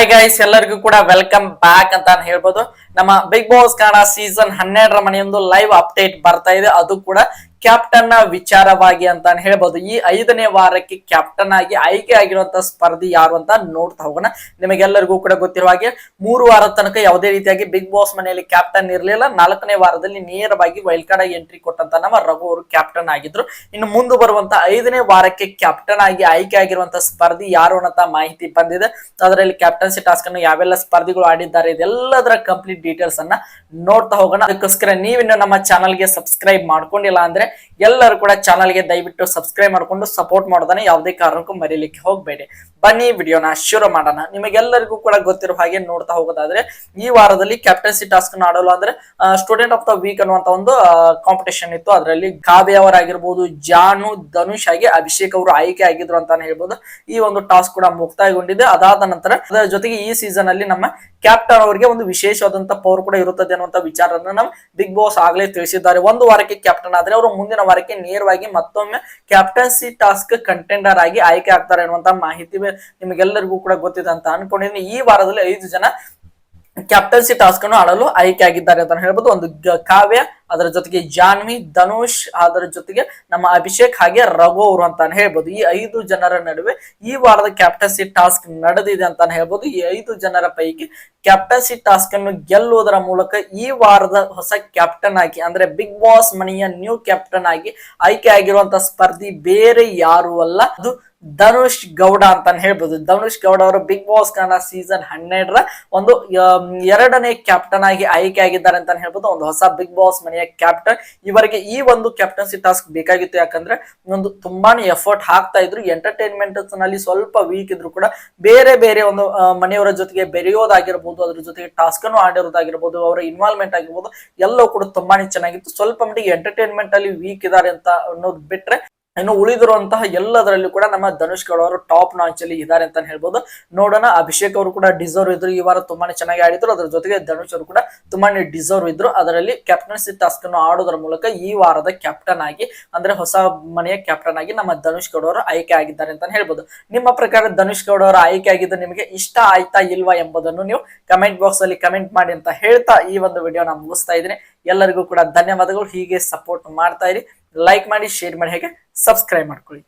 Hi guys, ಎಲ್ಲರಿಗೂ ಕೂಡ welcome back ಅಂತ ಹೇಳ್ಬೋದು. ನಮ್ಮ ಬಿಗ್ ಬಾಸ್ ಕನ್ನಡ ಸೀಸನ್ 12ರ ಮನೆಯೊಂದು ಲೈವ್ ಅಪ್ಡೇಟ್ ಬರ್ತಾ ಇದೆ. ಅದು ಕೂಡ ಕ್ಯಾಪ್ಟನ್ ನ ವಿಚಾರವಾಗಿ ಅಂತ ಹೇಳ್ಬೋದು. ಈ 5ನೇ ವಾರಕ್ಕೆ ಕ್ಯಾಪ್ಟನ್ ಆಗಿ ಆಯ್ಕೆ ಆಗಿರುವಂತಹ ಸ್ಪರ್ಧಿ ಯಾರು ಅಂತ ನೋಡ್ತಾ ಹೋಗೋಣ. ನಿಮಗೆಲ್ಲರಿಗೂ ಕೂಡ ಗೊತ್ತಿರುವ ಹಾಗೆ 3 ವಾರದ ತನಕ ಯಾವುದೇ ರೀತಿಯಾಗಿ ಬಿಗ್ ಬಾಸ್ ಮನೆಯಲ್ಲಿ ಕ್ಯಾಪ್ಟನ್ ಇರಲಿಲ್ಲ. 4ನೇ ವಾರದಲ್ಲಿ ನೇರವಾಗಿ ವೈಲ್ಡ್ ಕಾರ್ಡ್ ಆಗಿ ಎಂಟ್ರಿ ಕೊಟ್ಟಂತ ನಮ್ಮ ರಘು ಅವರು ಕ್ಯಾಪ್ಟನ್ ಆಗಿದ್ರು. ಇನ್ನು ಮುಂದೆ ಬರುವಂತ 5ನೇ ವಾರಕ್ಕೆ ಕ್ಯಾಪ್ಟನ್ ಆಗಿ ಆಯ್ಕೆ ಆಗಿರುವಂತಹ ಸ್ಪರ್ಧಿ ಯಾರು ಅನ್ನೋ ಮಾಹಿತಿ ಬಂದಿದೆ. ಅದರಲ್ಲಿ ಕ್ಯಾಪ್ಟನ್ಸಿ ಟಾಸ್ಕ್ ಅನ್ನು ಯಾವೆಲ್ಲ ಸ್ಪರ್ಧಿಗಳು ಆಡಿದ್ದಾರೆ ಇದೆಲ್ಲದರ ಕಂಪ್ಲೀಟ್ ಡೀಟೇಲ್ಸ್ ಅನ್ನ ನೋಡ್ತಾ ಹೋಗೋಣ. ಅದಕ್ಕೋಸ್ಕರ ನೀವಿನ್ನು ನಮ್ಮ ಚಾನಲ್ಗೆ ಸಬ್ಸ್ಕ್ರೈಬ್ ಮಾಡ್ಕೊಂಡಿಲ್ಲ ಅಂದ್ರೆ ಎಲ್ಲರೂ ಕೂಡ ಚಾನಲ್ಗೆ ದಯವಿಟ್ಟು ಸಬ್ಸ್ಕ್ರೈಬ್ ಮಾಡ್ಕೊಂಡು ಸಪೋರ್ಟ್ ಮಾಡೋದನ್ನ ಯಾವುದೇ ಕಾರಣಕ್ಕೂ ಮರೀಲಿಕ್ಕೆ ಹೋಗಬೇಡಿ. ಬನ್ನಿ ವಿಡಿಯೋನ ಶುರು ಮಾಡೋಣ. ನಿಮಗೆಲ್ಲರಿಗೂ ಕೂಡ ಗೊತ್ತಿರೋ ಹಾಗೆ ನೋಡ್ತಾ ಹೋಗೋದಾದ್ರೆ ಈ ವಾರದಲ್ಲಿ ಕ್ಯಾಪ್ಟನ್ಸಿ ಟಾಸ್ಕ್ ಆಡಲು ಅಂದ್ರೆ ಸ್ಟೂಡೆಂಟ್ ಆಫ್ ದ ವೀಕ್ ಅನ್ನುವಂತ ಒಂದು ಕಾಂಪಿಟೇಷನ್ ಇತ್ತು. ಅದರಲ್ಲಿ ಕಾವ್ಯ ಅವರಾಗಿರ್ಬೋದು, ಜಾನು, ಧನುಷ್ ಹಾಗೆ ಅಭಿಷೇಕ್ ಅವರು ಆಯ್ಕೆ ಆಗಿದ್ರು ಅಂತಾನೆ ಹೇಳ್ಬೋದು. ಈ ಒಂದು ಟಾಸ್ಕ್ ಕೂಡ ಮುಕ್ತಾಯಗೊಂಡಿದೆ. ಅದಾದ ನಂತರ ಅದರ ಜೊತೆಗೆ ಈ ಸೀಸನ್ ಅಲ್ಲಿ ನಮ್ಮ ಕ್ಯಾಪ್ಟನ್ ಅವರಿಗೆ ಒಂದು ವಿಶೇಷವಾದಂತ ಪವರ್ ಕೂಡ ಇರುತ್ತದೆ ಅನ್ನುವಂತ ವಿಚಾರನ ನಮ್ಮ ಬಿಗ್ ಬಾಸ್ ಆಗ್ಲೇ ತಿಳಿಸಿದ್ದಾರೆ. ಒಂದು ವಾರಕ್ಕೆ ಕ್ಯಾಪ್ಟನ್ ಆದ್ರೆ ಅವರು ಮುಂದಿನ ವಾರಕ್ಕೆ ನೇರವಾಗಿ ಮತ್ತೊಮ್ಮೆ ಕ್ಯಾಪ್ಟನ್ಸಿ ಟಾಸ್ಕ್ ಕಂಟೆಂಡರ್ ಆಗಿ ಆಯ್ಕೆ ಆಗ್ತಾರೆ ಅನ್ನುವಂತ ಮಾಹಿತಿ ನಿಮಗೆಲ್ಲರಿಗೂ ಕೂಡ ಗೊತ್ತಿದೆ ಅಂತ ಅನ್ಕೊಂಡಿದ್ದೀನಿ. ಈ ವಾರದಲ್ಲಿ 5 ಜನ ಕ್ಯಾಪ್ಟನ್ಸಿ ಟಾಸ್ಕ್ ಅನ್ನು ಆಡಲು ಆಯ್ಕೆ ಆಗಿದ್ದಾರೆ ಅಂತ ಹೇಳ್ಬೋದು. ಒಂದು ಕಾವ್ಯ, ಅದರ ಜೊತೆಗೆ ಜಾನ್ವಿ, ಧನುಷ್, ಅದರ ಜೊತೆಗೆ ನಮ್ಮ ಅಭಿಷೇಕ್ ಹಾಗೆ ರಘು ಅವರು ಅಂತಾನೆ ಹೇಳ್ಬೋದು. ಈ 5 ಜನರ ನಡುವೆ ಈ ವಾರದ ಕ್ಯಾಪ್ಟನ್ಸಿ ಟಾಸ್ಕ್ ನಡೆದಿದೆ ಅಂತಾನೆ ಹೇಳ್ಬೋದು. ಈ 5 ಜನರ ಪೈಕಿ ಕ್ಯಾಪ್ಟನ್ಸಿ ಟಾಸ್ಕ್ ಅನ್ನು ಗೆಲ್ಲುವುದರ ಮೂಲಕ ಈ ವಾರದ ಹೊಸ ಕ್ಯಾಪ್ಟನ್ ಆಗಿ ಅಂದ್ರೆ ಬಿಗ್ ಬಾಸ್ ಮನೆಯ ನ್ಯೂ ಕ್ಯಾಪ್ಟನ್ ಆಗಿ ಆಯ್ಕೆ ಆಗಿರುವಂತಹ ಸ್ಪರ್ಧಿ ಬೇರೆ ಯಾರು ಅಲ್ಲ, ಅದು ಧನುಷ್ ಗೌಡ ಅಂತಾನೆ ಹೇಳ್ಬೋದು. ಧನುಷ್ ಗೌಡ ಅವರು ಬಿಗ್ ಬಾಸ್ ಕನ್ನಡ ಸೀಸನ್ 12ರ ಒಂದು 2ನೇ ಕ್ಯಾಪ್ಟನ್ ಆಗಿ ಆಯ್ಕೆ ಆಗಿದ್ದಾರೆ ಅಂತಾನೆ ಹೇಳ್ಬೋದು. ಒಂದು ಹೊಸ ಬಿಗ್ ಬಾಸ್ ಮನೆಯ ಕ್ಯಾಪ್ಟನ್. ಇವರಿಗೆ ಈ ಒಂದು ಕ್ಯಾಪ್ಟನ್ಸಿ ಟಾಸ್ಕ್ ಬೇಕಾಗಿತ್ತು. ಯಾಕಂದ್ರೆ ಒಂದು ತುಂಬಾನೇ ಎಫರ್ಟ್ ಹಾಕ್ತಾ ಇದ್ರು. ಎಂಟರ್ಟೈನ್ಮೆಂಟ್ ನಲ್ಲಿ ಸ್ವಲ್ಪ ವೀಕ್ ಇದ್ರು ಕೂಡ ಬೇರೆ ಬೇರೆ ಒಂದು ಮನೆಯವರ ಜೊತೆಗೆ ಬೆರೆಯೋದಾಗಿರ್ಬೋದು, ಅದ್ರ ಜೊತೆಗೆ ಟಾಸ್ಕ್ ಅನ್ನು ಆಡಿರೋದಾಗಿರ್ಬೋದು, ಅವರ ಇನ್ವಾಲ್ವ್ಮೆಂಟ್ ಆಗಿರ್ಬೋದು, ಎಲ್ಲವೂ ಕೂಡ ತುಂಬಾನೇ ಚೆನ್ನಾಗಿತ್ತು. ಸ್ವಲ್ಪ ಮಟ್ಟಿಗೆ ಎಂಟರ್ಟೈನ್ಮೆಂಟ್ ಅಲ್ಲಿ ವೀಕ್ ಇದ್ದಾರೆ ಅಂತ ಅನ್ನೋದು ಬಿಟ್ರೆ ಇನ್ನು ಉಳಿದಿರುವಂತಹ ಎಲ್ಲದರಲ್ಲೂ ಕೂಡ ನಮ್ಮ ಧನುಷ್ ಗೌಡ ಅವರು ಟಾಪ್ ನಾಚ್ ಅಲ್ಲಿ ಇದ್ದಾರೆ ಅಂತ ಹೇಳ್ಬೋದು. ನೋಡೋಣ. ಅಭಿಷೇಕ್ ಅವರು ಕೂಡ ಡಿಸರ್ವ್ ಇದ್ರು. ಈ ವಾರ ತುಂಬಾನೇ ಚೆನ್ನಾಗಿ ಆಡಿದ್ರು. ಅದ್ರ ಜೊತೆಗೆ ಧನುಷ್ ಅವರು ಕೂಡ ತುಂಬಾನೇ ಡಿಸರ್ವ್ ಇದ್ರು. ಅದರಲ್ಲಿ ಕ್ಯಾಪ್ಟನ್ಸಿ ಟಾಸ್ಕ್ ಅನ್ನು ಆಡೋದ್ರ ಮೂಲಕ ಈ ವಾರದ ಕ್ಯಾಪ್ಟನ್ ಆಗಿ ಅಂದ್ರೆ ಹೊಸ ಮನೆಯ ಕ್ಯಾಪ್ಟನ್ ಆಗಿ ನಮ್ಮ ಧನುಷ್ ಗೌಡ ಅವರು ಆಯ್ಕೆ ಆಗಿದ್ದಾರೆ ಅಂತ ಹೇಳ್ಬೋದು. ನಿಮ್ಮ ಪ್ರಕಾರ ಧನುಷ್ ಗೌಡ ಅವರು ಆಯ್ಕೆ ಆಗಿದ್ದು ನಿಮಗೆ ಇಷ್ಟ ಆಯ್ತಾ ಇಲ್ವಾ ಎಂಬುದನ್ನು ನೀವು ಕಮೆಂಟ್ ಬಾಕ್ಸ್ ಅಲ್ಲಿ ಕಮೆಂಟ್ ಮಾಡಿ ಅಂತ ಹೇಳ್ತಾ ಈ ಒಂದು ವಿಡಿಯೋನ ಮುಗಿಸ್ತಾ ಇದ್ದೀನಿ. ಎಲ್ಲರಿಗೂ ಕೂಡ ಧನ್ಯವಾದಗಳು. ಹೀಗೆ ಸಪೋರ್ಟ್ ಮಾಡ್ತಾ ಇರಿ. ಲೈಕ್ ಮಾಡಿ, ಶೇರ್ ಮಾಡಿ, ಹೇಗೆ ಸಬ್ಸ್ಕ್ರೈಬ್ ಮಾಡ್ಕೊಳ್ಳಿ.